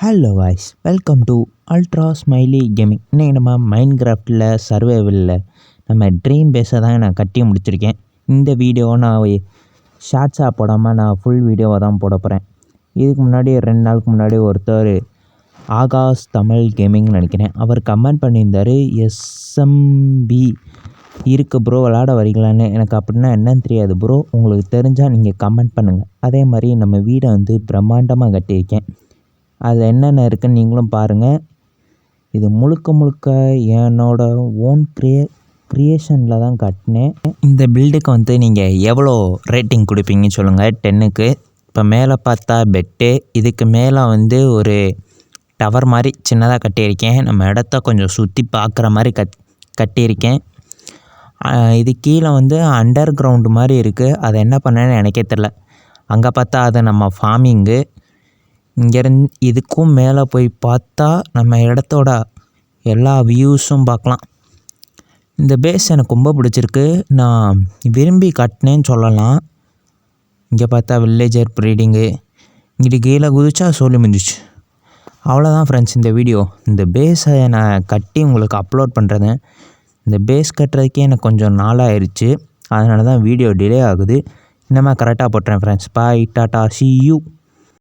Hello voice, welcome to ultra smiley gaming. இன்றைக்கி நம்ம மைன்கிராஃப்டில் சர்வைவலில் நம்ம ட்ரீம் பேஸை தான் நான் கட்டி முடிச்சிருக்கேன். இந்த வீடியோவை நான் ஷார்ட்ஸாக போடாமல் நான் ஃபுல் வீடியோவை தான் போட போகிறேன். இதுக்கு முன்னாடி 2 நாளுக்கு முன்னாடி ஒருத்தர் ஆகாஷ் தமிழ் கேமிங்னு நினைக்கிறேன், அவர் கமெண்ட் பண்ணியிருந்தார், எஸ்எம்பி இருக்குது ப்ரோ, விளாட வரீங்களான்னு. எனக்கு அப்படின்னா என்னன்னு தெரியாது ப்ரோ, உங்களுக்கு தெரிஞ்சால் நீங்கள் கமெண்ட் பண்ணுங்கள். அதே மாதிரி நம்ம வீடை பிரம்மாண்டமாக கட்டியிருக்கேன். அதில் என்னென்ன இருக்குதுன்னு நீங்களும் பாருங்கள். இது முழுக்க என்னோட ஓன் க்ரியேஷனில் தான் கட்டினேன். இந்த பில்டுக்கு நீங்கள் எவ்வளோ ரேட்டிங் கொடுப்பீங்கன்னு சொல்லுங்கள் 10க்கு. இப்போ மேலே பார்த்தா பெட்டு, இதுக்கு மேலே ஒரு டவர் மாதிரி சின்னதாக கட்டியிருக்கேன். நம்ம இடத்த கொஞ்சம் சுற்றி பார்க்குற மாதிரி கட்டியிருக்கேன். இது கீழே அண்டர் கிரவுண்டு மாதிரி இருக்குது. அதை என்ன பண்ணேன்னு எனக்கே தெரில. அங்கே பார்த்தா அது நம்ம ஃபார்மிங்கு. இங்கேருந்து இதுக்கும் மேலே போய் பார்த்தா நம்ம இடத்தோட எல்லா வியூஸும் பார்க்கலாம். இந்த பேஸ் எனக்கு ரொம்ப பிடிச்சிருக்கு, நான் விரும்பி கட்டினேன்னு சொல்லலாம். இங்கே பார்த்தா வில்லேஜர் ப்ரீடிங்கு, இங்கிட்டு கீழே குதிச்சா சொல்லி முடிஞ்சிச்சு. அவ்வளோதான் ஃப்ரெண்ட்ஸ் இந்த வீடியோ. இந்த பேஸை நான் கட்டி உங்களுக்கு அப்லோட் பண்ணுறேன். இந்த பேஸ் கட்டுறதுக்கே எனக்கு கொஞ்சம் நாளாகிடுச்சு, அதனால தான் வீடியோ டிலே ஆகுது. இன்னமே கரெக்டாக போட்டுறேன் friends. Bye, tata, see you.